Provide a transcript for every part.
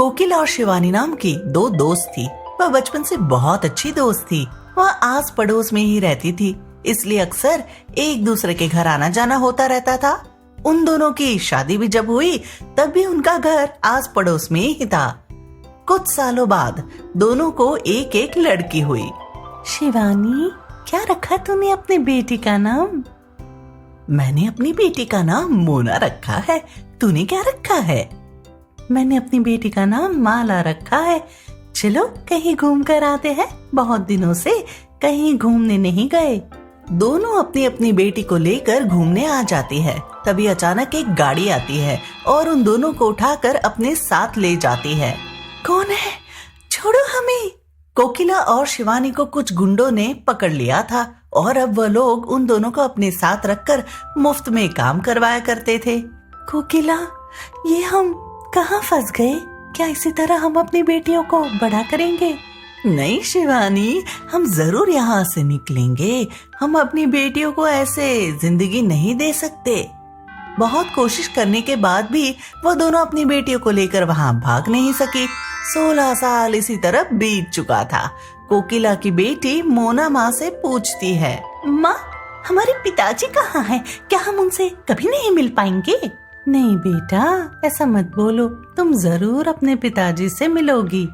कोकिला और शिवानी नाम की दो दोस्त थी। वह बचपन से बहुत अच्छी दोस्त थी। वह आस पड़ोस में ही रहती थी, इसलिए अक्सर एक दूसरे के घर आना जाना होता रहता था। उन दोनों की शादी भी जब हुई तब भी उनका घर आस पड़ोस में ही था। कुछ सालों बाद दोनों को एक एक लड़की हुई। शिवानी, क्या रखा तूने अपनी बेटी का नाम? मैंने अपनी बेटी का नाम मोना रखा है। तूने क्या रखा है? मैंने अपनी बेटी का नाम माला रखा है। चलो कहीं घूम कर आते हैं, बहुत दिनों से कहीं घूमने नहीं गए। दोनों अपनी अपनी बेटी को लेकर घूमने आ जाती है। तभी अचानक एक गाड़ी आती है और उन दोनों को उठाकर अपने साथ ले जाती है। कौन है? छोड़ो हमें। कोकिला और शिवानी को कुछ गुंडों ने पकड़ लिया था और अब वह लोग उन दोनों को अपने साथ रखकर मुफ्त में काम करवाया करते थे। कोकिला, ये हम कहाँ फंस गए? क्या इसी तरह हम अपनी बेटियों को बड़ा करेंगे? नहीं शिवानी, हम जरूर यहाँ से निकलेंगे। हम अपनी बेटियों को ऐसे जिंदगी नहीं दे सकते। बहुत कोशिश करने के बाद भी वो दोनों अपनी बेटियों को लेकर वहाँ भाग नहीं सकी। 16 साल इसी तरह बीत चुका था। कोकिला की बेटी मोना माँ से पूछती है, माँ, हमारे पिताजी कहाँ हैं? क्या हम उनसे कभी नहीं मिल पाएंगे? नहीं बेटा, ऐसा मत बोलो, तुम जरूर अपने पिताजी से मिलोगी।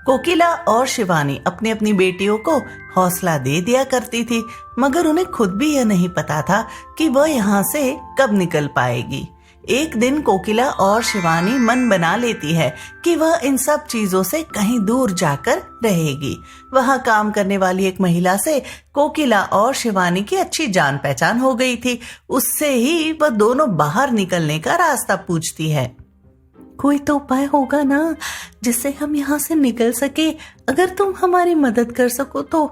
कोकिला और शिवानी अपनी अपनी बेटियों को हौसला दे दिया करती थी, मगर उन्हें खुद भी यह नहीं पता था कि वह यहाँ से कब निकल पाएगी। एक दिन कोकिला और शिवानी मन बना लेती है कि वह इन सब चीजों से कहीं दूर जाकर रहेगी। वहाँ काम करने वाली एक महिला से कोकिला और शिवानी की अच्छी जान पहचान हो गई थी। उससे ही वह दोनों बाहर निकलने का रास्ता पूछती है। कोई तो उपाय होगा ना जिससे हम यहाँ से निकल सके। अगर तुम हमारी मदद कर सको तो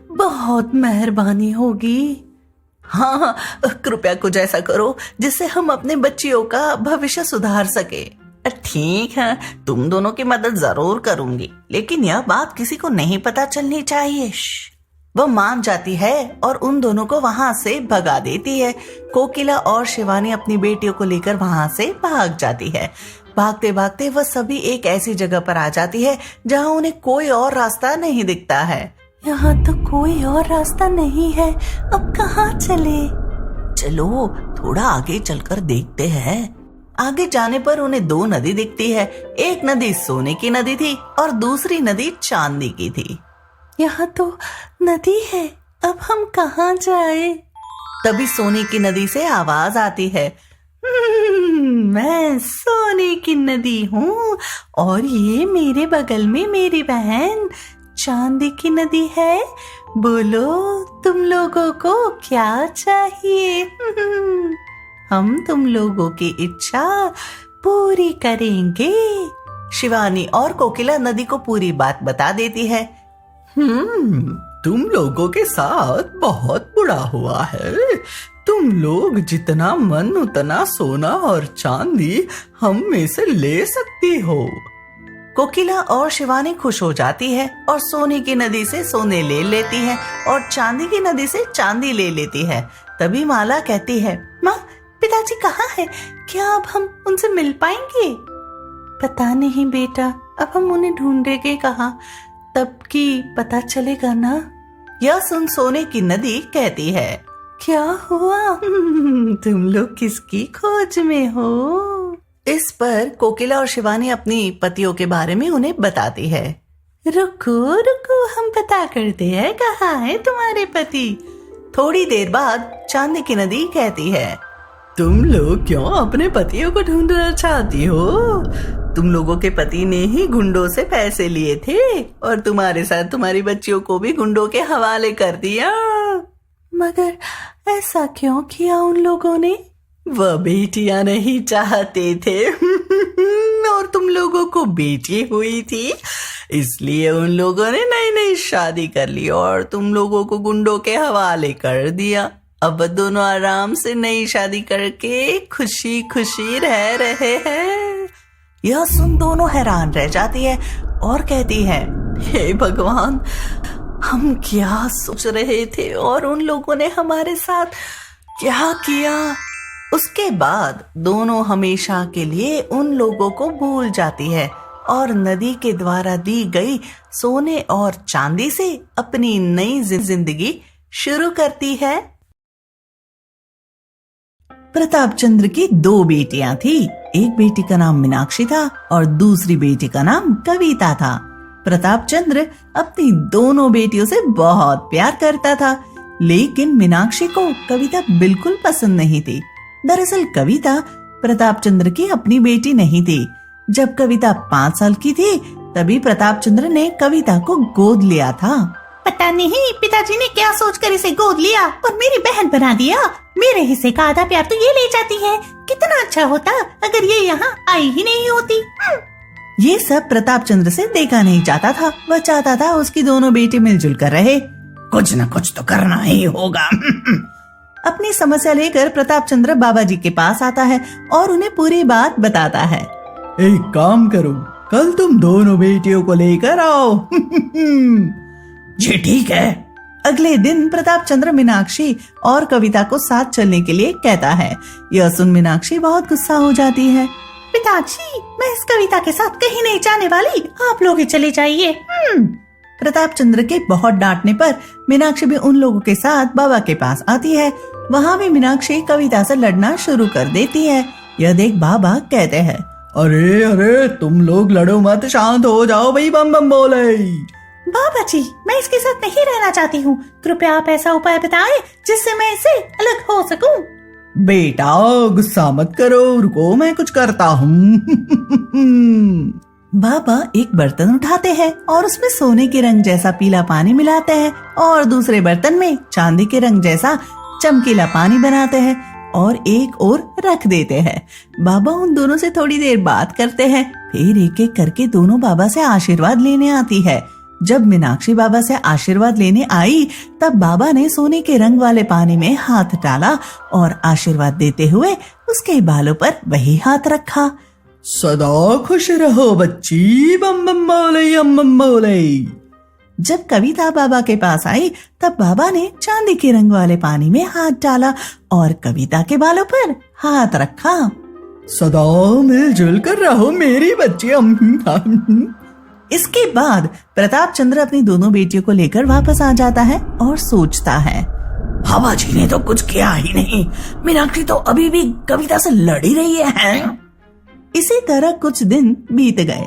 बहुत मेहरबानी होगी। हाँ, कृपया कुछ ऐसा करो जिससे हम अपने बच्चियों का भविष्य सुधार सके। ठीक है, तुम दोनों की मदद जरूर करूंगी, लेकिन यह बात किसी को नहीं पता चलनी चाहिए। वह मान जाती है और उन दोनों को वहां से भगा देती है। कोकिला और शिवानी अपनी बेटियों को लेकर वहां से भाग जाती है। भागते भागते वह सभी एक ऐसी जगह पर आ जाती है जहां उन्हें कोई और रास्ता नहीं दिखता है। यहाँ तो कोई और रास्ता नहीं है, अब कहाँ चले? चलो थोड़ा आगे चलकर देखते हैं। आगे जाने पर उन्हें दो नदी दिखती है। एक नदी सोने की नदी थी और दूसरी नदी चांदी की थी। यहाँ तो नदी है, अब हम कहाँ जाए? तभी सोने की नदी से आवाज आती है, मैं सोने की नदी हूँ और ये मेरे बगल में मेरी बहन चांदी की नदी है। बोलो, तुम लोगों को क्या चाहिए? हम तुम लोगों की इच्छा पूरी करेंगे। शिवानी और कोकिला नदी को पूरी बात बता देती है। तुम लोगों के साथ बहुत बुरा हुआ है। तुम लोग जितना मन उतना सोना और चांदी हम में से ले सकती हो। कोकिला और शिवानी खुश हो जाती है और सोने की नदी से सोने ले लेती है और चांदी की नदी से चांदी ले लेती है। तभी माला कहती है, माँ, पिताजी कहाँ है? क्या अब हम उनसे मिल पाएंगे? पता नहीं बेटा, अब हम उन्हें ढूंढेंगे कहाँ, तब की पता चलेगा ना। यह सुन सोने की नदी कहती है, क्या हुआ? तुम लोग किसकी खोज में हो? इस पर कोकिला और शिवानी अपनी पतियों के बारे में उन्हें बताती है। रुको रुको, हम पता करते हैं कहाँ है तुम्हारे पति। थोड़ी देर बाद चांदी की नदी कहती है, तुम लोग क्यों अपने पतियों को ढूंढना चाहती हो? तुम लोगों के पति ने ही गुंडों से पैसे लिए थे और तुम्हारे साथ तुम्हारी बच्चियों को भी गुंडों के हवाले कर दिया। मगर ऐसा क्यों किया उन लोगों ने? वह बेटियां नहीं चाहते थे और तुम लोगों को बेटी हुई थी, इसलिए उन लोगों ने नई नई शादी कर ली और तुम लोगों को गुंडों के हवाले कर दिया। अब दोनों आराम से नई शादी करके खुशी खुशी रह रहे हैं। यह सुन दोनों हैरान रह जाती है और कहती है, हे भगवान, हम क्या सोच रहे थे और उन लोगों ने हमारे साथ क्या किया। उसके बाद दोनों हमेशा के लिए उन लोगों को भूल जाती है और नदी के द्वारा दी गई सोने और चांदी से अपनी नई जिंदगी शुरू करती है। प्रताप चंद्र की 2 बेटियां थी। एक बेटी का नाम मीनाक्षी था और दूसरी बेटी का नाम कविता था। प्रताप चंद्र अपनी दोनों बेटियों से बहुत प्यार करता था, लेकिन मीनाक्षी को कविता बिल्कुल पसंद नहीं थी। दरअसल कविता प्रताप चंद्र की अपनी बेटी नहीं थी। जब कविता 5 साल की थी तभी प्रताप चंद्र ने कविता को गोद लिया था। पता नहीं पिताजी ने क्या सोचकर इसे गोद लिया और मेरी बहन बना दिया। मेरे हिस्से का आधा प्यार तो ये ले जाती है। कितना अच्छा होता अगर ये यहाँ आई ही नहीं होती। ये सब प्रताप चंद्र से देखा नहीं जाता था। वह चाहता था उसकी दोनों बेटी मिलजुल कर रहे। कुछ न कुछ तो करना ही होगा। अपनी समस्या लेकर प्रताप चंद्र बाबा जी के पास आता है और उन्हें पूरी बात बताता है। एक काम करो, कल तुम दोनों बेटियों को लेकर आओ। जी ठीक है। अगले दिन प्रताप चंद्र मीनाक्षी और कविता को साथ चलने के लिए कहता है। यह सुन मीनाक्षी बहुत गुस्सा हो जाती है। पिताजी, मैं इस कविता के साथ कहीं नहीं जाने वाली, आप लोग ही चले जाइए। प्रताप चंद्र के बहुत डांटने पर मीनाक्षी भी उन लोगों के साथ बाबा के पास आती है। वहाँ भी मीनाक्षी कविता से लड़ना शुरू कर देती है। यह देख बाबा कहते हैं, अरे अरे तुम लोग लड़ो मत, शांत हो जाओ भाई, बम बम बोले। बाबा जी, मैं इसके साथ नहीं रहना चाहती हूँ। कृपया आप ऐसा उपाय बताएं जिससे मैं इससे अलग हो सकूं। बेटा गुस्सा मत करो, रुको मैं कुछ करता हूँ। बाबा एक बर्तन उठाते हैं और उसमें सोने के रंग जैसा पीला पानी मिलाते हैं और दूसरे बर्तन में चांदी के रंग जैसा चमकीला पानी बनाते हैं और एक ओर रख देते हैं। बाबा उन दोनों से थोड़ी देर बात करते हैं, फिर एक एक करके दोनों बाबा से आशीर्वाद लेने आती है। जब मीनाक्षी बाबा से आशीर्वाद लेने आई तब बाबा ने सोने के रंग वाले पानी में हाथ डाला और आशीर्वाद देते हुए उसके बालों पर वही हाथ रखा। सदा खुश रहो बच्ची, बम बम बोले अम बम बोले। जब कविता बाबा के पास आई तब बाबा ने चांदी के रंग वाले पानी में हाथ डाला और कविता के बालों पर हाथ रखा। सदा मिलजुल कर रहो मेरी बच्ची। इसके बाद प्रताप चंद्र अपनी दोनों बेटियों को लेकर वापस आ जाता है और सोचता है, बाबा जी ने तो कुछ किया ही नहीं, मीनाक्षी तो अभी भी कविता से लड़ ही रही है। इसी तरह कुछ दिन बीत गए।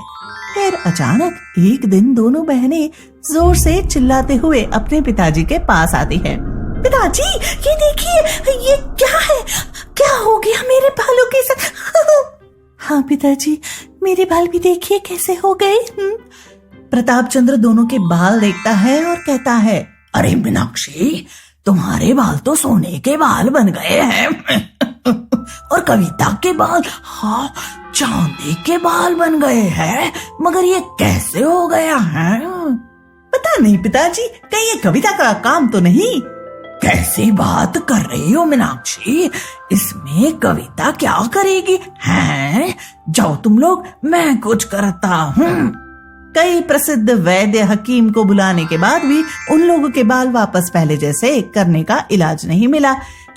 फिर अचानक एक दिन दोनों बहनें जोर से चिल्लाते हुए अपने पिताजी के पास आती हैं। पिताजी, ये देखिए, ये क्या है? क्या हो गया मेरे बालों के साथ? हाँ पिताजी, मेरे बाल भी देखिए कैसे हो गए। प्रताप चंद्र दोनों के बाल देखता है और कहता है, अरे मीनाक्षी, तुम्हारे बाल तो सोने के बाल बन गए हैं। और कविता के बाल, हाँ, चांदी के बाल बन गए हैं। मगर ये कैसे हो गया है? पता नहीं पिताजी, कहीं ये कविता का काम तो नहीं? कैसी बात कर रही हो मीनाक्षी, इसमें कविता क्या करेगी? हैं? जाओ तुम लोग, मैं कुछ करता हूँ। कई प्रसिद्ध वैद्य हकीम को बुलाने के बाद भी उन लोगों के बाल वापस पहले जैसे करने का इलाज नहीं मिला।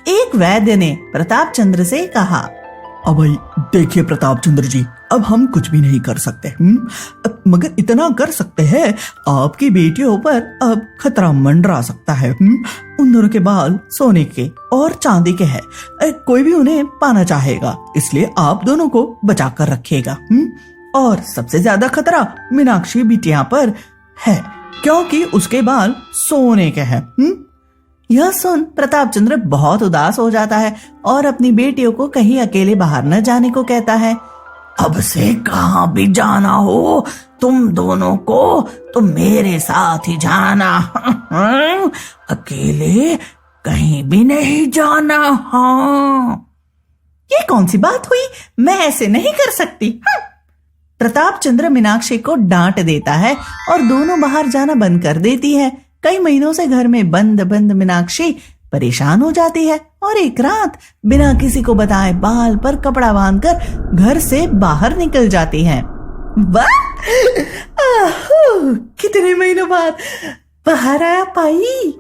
एक वैद्य ने प्रताप चंद्र से कहा, अब भाई देखिए प्रताप चंद्र जी, अब हम कुछ भी नहीं कर सकते, मगर इतना कर सकते हैं, आपकी बेटियों पर अब खतरा मंडरा सकता है। उन दोनों के बाल सोने के और चांदी के हैं, कोई भी उन्हें पाना चाहेगा, इसलिए आप दोनों को बचा कर रखिएगा। और सबसे ज्यादा खतरा मीनाक्षी बिटिया पर है, क्योंकि उसके बाल सोने के हैं। यह सुन प्रताप चंद्र बहुत उदास हो जाता है और अपनी बेटियों को कहीं अकेले बाहर न जाने को कहता है। अब से कहाँ भी जाना हो तुम दोनों को तो मेरे साथ ही जाना, अकेले कहीं भी नहीं जाना। हाँ, ये कौन सी बात हुई? मैं ऐसे नहीं कर सकती। प्रताप चंद्र मीनाक्षी को डांट देता है और दोनों बाहर जाना बंद कर देती है। कई महीनों से घर में बंद बंद मीनाक्षी परेशान हो जाती है और एक रात बिना किसी को बताए बाल पर कपड़ा बांधकर घर से बाहर निकल जाती है। वाह, कितने महीनों बाद बाहर आया पाई।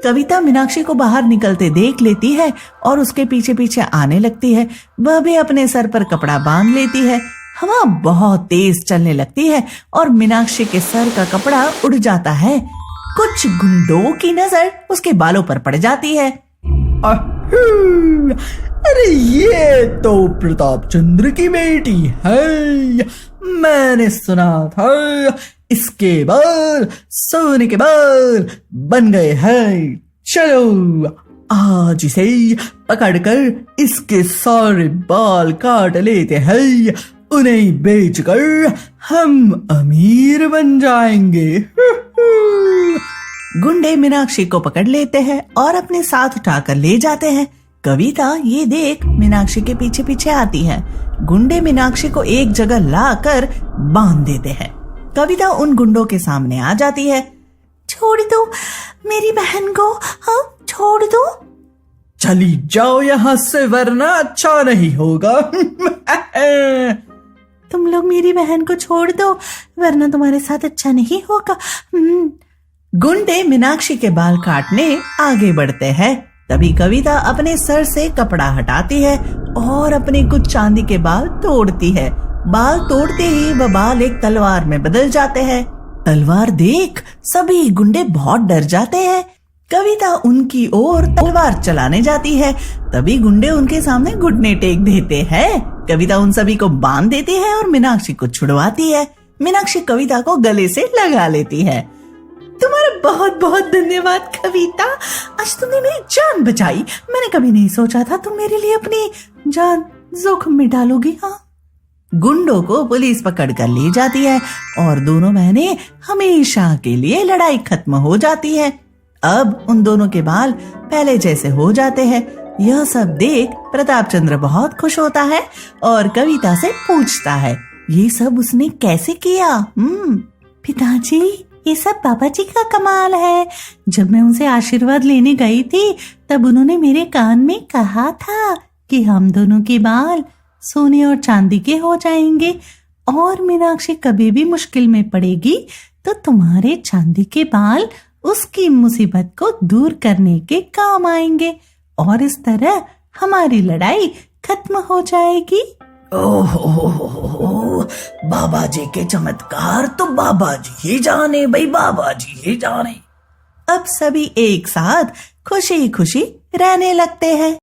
कविता मीनाक्षी को बाहर निकलते देख लेती है और उसके पीछे पीछे आने लगती है। वह भी अपने सर पर कपड़ा बांध लेती है। हवा बहुत तेज चलने लगती है और मीनाक्षी के सर का कपड़ा उड़ जाता है। कुछ गुंडों की नजर उसके बालों पर पड़ जाती है। अरे ये तो प्रताप चंद्र की बेटी है। मैंने सुना था इसके बाल सोने के बाल बन गए हैं। चलो आज इसे पकड़कर इसके सारे बाल काट लेते हैं, उन्हें बेचकर हम अमीर बन जाएंगे। गुंडे मीनाक्षी को पकड़ लेते हैं और अपने साथ उठाकर ले जाते हैं। कविता ये देख मीनाक्षी के पीछे पीछे आती है। गुंडे मीनाक्षी को एक जगह लाकर बांध देते हैं। कविता उन गुंडों के सामने आ जाती है। छोड़ दो मेरी बहन को, हाँ छोड़ दो। चली जाओ यहाँ से वरना अच्छा नहीं होगा। तुम लोग मेरी बहन को छोड़ दो वरना तुम्हारे साथ अच्छा नहीं होगा। गुंडे मीनाक्षी के बाल काटने आगे बढ़ते हैं। तभी कविता अपने सर से कपड़ा हटाती है और अपने कुछ चांदी के बाल तोड़ती है। बाल तोड़ते ही वह बाल एक तलवार में बदल जाते हैं। तलवार देख सभी गुंडे बहुत डर जाते हैं। कविता उनकी ओर तलवार चलाने जाती है। तभी गुंडे उनके सामने घुटने टेक देते हैं। कविता उन सभी को बांध देती है और मीनाक्षी को छुड़वाती है। मीनाक्षी कविता को गले से लगा लेती है। तुम्हारा बहुत बहुत धन्यवाद कविता, आज तुमने मेरी जान बचाई। मैंने कभी नहीं सोचा था तुम मेरे लिए अपनी जान जोखिम में डालोगी। हाँ, गुंडों को पुलिस पकड़ कर ले जाती है और दोनों बहनें हमेशा के लिए लड़ाई खत्म हो जाती है। अब उन दोनों के बाल पहले जैसे हो जाते हैं। यह सब देख प्रताप चंद्र बहुत खुश होता है और कविता से पूछता है ये सब उसने कैसे किया। पिताजी ये सब बाबा जी का कमाल है। जब मैं उनसे आशीर्वाद लेने गई थी तब उन्होंने मेरे कान में कहा था कि हम दोनों के बाल सोने और चांदी के हो जाएंगे और मीनाक्षी कभी भी मुश्किल में पड़ेगी तो तुम्हारे चांदी के बाल उसकी मुसीबत को दूर करने के काम आएंगे और इस तरह हमारी लड़ाई खत्म हो जाएगी। ओहो, बाबा जी के चमत्कार तो बाबा जी ही जाने भाई, बाबा जी ही जाने। अब सभी एक साथ खुशी खुशी रहने लगते हैं।